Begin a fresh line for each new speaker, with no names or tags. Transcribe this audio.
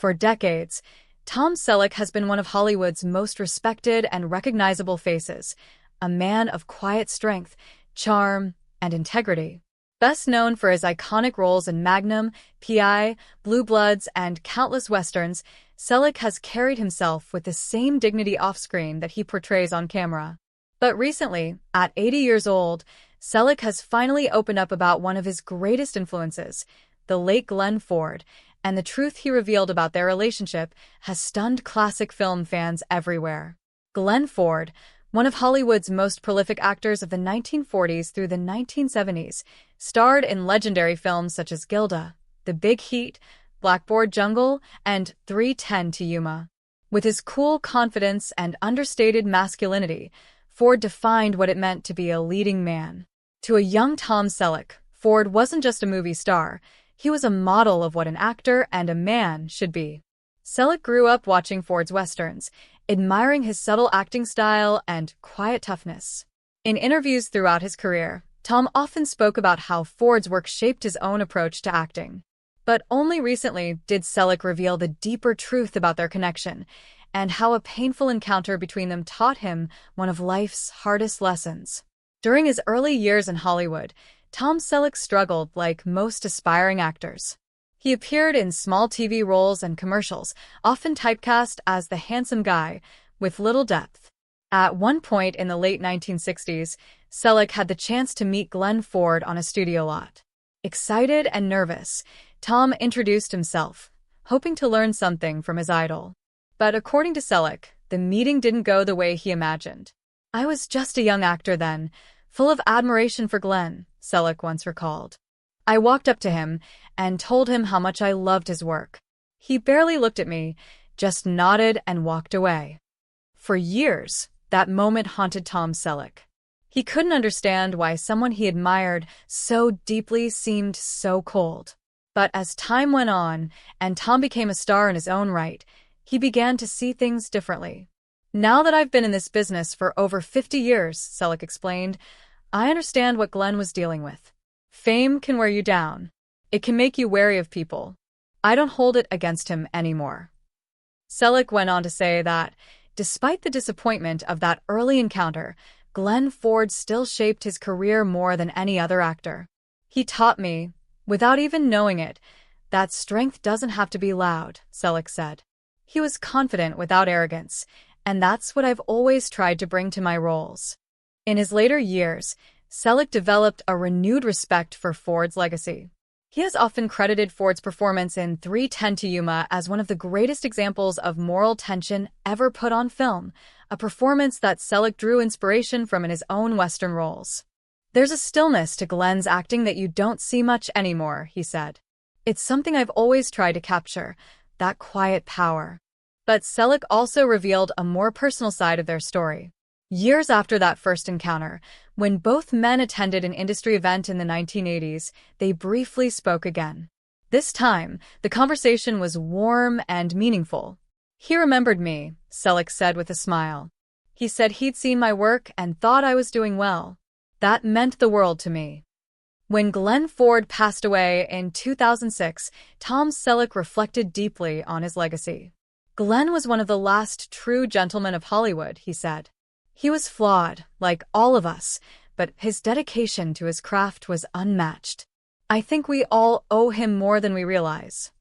For decades, Tom Selleck has been one of Hollywood's most respected and recognizable faces, a man of quiet strength, charm, and integrity. Best known for his iconic roles in Magnum, P.I., Blue Bloods, and countless westerns, Selleck has carried himself with the same dignity off-screen that he portrays on camera. But recently, at 80 years old, Selleck has finally opened up about one of his greatest influences, the late Glenn Ford, and the truth he revealed about their relationship has stunned classic film fans everywhere. Glenn Ford, one of Hollywood's most prolific actors of the 1940s through the 1970s, starred in legendary films such as Gilda, The Big Heat, Blackboard Jungle, and 3:10 to Yuma. With his cool confidence and understated masculinity, Ford defined what it meant to be a leading man. To a young Tom Selleck, Ford wasn't just a movie star, he was a model of what an actor and a man should be. Selleck grew up watching Ford's westerns, admiring his subtle acting style and quiet toughness. In interviews throughout his career, Tom often spoke about how Ford's work shaped his own approach to acting. But only recently did Selleck reveal the deeper truth about their connection and how a painful encounter between them taught him one of life's hardest lessons. During his early years in Hollywood, Tom Selleck struggled like most aspiring actors. He appeared in small TV roles and commercials, often typecast as the handsome guy with little depth. At one point in the late 1960s, Selleck had the chance to meet Glenn Ford on a studio lot. Excited and nervous, Tom introduced himself, hoping to learn something from his idol. But according to Selleck, the meeting didn't go the way he imagined. "I was just a young actor then, full of admiration for Glenn," Selleck once recalled. "I walked up to him and told him how much I loved his work. He barely looked at me, just nodded and walked away." For years, that moment haunted Tom Selleck. He couldn't understand why someone he admired so deeply seemed so cold. But as time went on and Tom became a star in his own right, he began to see things differently. "Now that I've been in this business for over 50 years, Selleck explained, I understand what Glenn was dealing with. Fame can wear you down. It can make you wary of people. I don't hold it against him anymore." Selleck went on to say that, despite the disappointment of that early encounter, Glenn Ford still shaped his career more than any other actor. "He taught me, without even knowing it, that strength doesn't have to be loud," Selleck said. "He was confident without arrogance, and that's what I've always tried to bring to my roles." In his later years, Selleck developed a renewed respect for Ford's legacy. He has often credited Ford's performance in 3:10 to Yuma as one of the greatest examples of moral tension ever put on film, a performance that Selleck drew inspiration from in his own Western roles. "There's a stillness to Glenn's acting that you don't see much anymore," he said. "It's something I've always tried to capture, that quiet power." But Selleck also revealed a more personal side of their story. Years after that first encounter, when both men attended an industry event in the 1980s, they briefly spoke again. This time, the conversation was warm and meaningful. "He remembered me," Selleck said with a smile. "He said he'd seen my work and thought I was doing well. That meant the world to me." When Glenn Ford passed away in 2006, Tom Selleck reflected deeply on his legacy. "Glenn was one of the last true gentlemen of Hollywood," he said. "He was flawed, like all of us, but his dedication to his craft was unmatched. I think we all owe him more than we realize."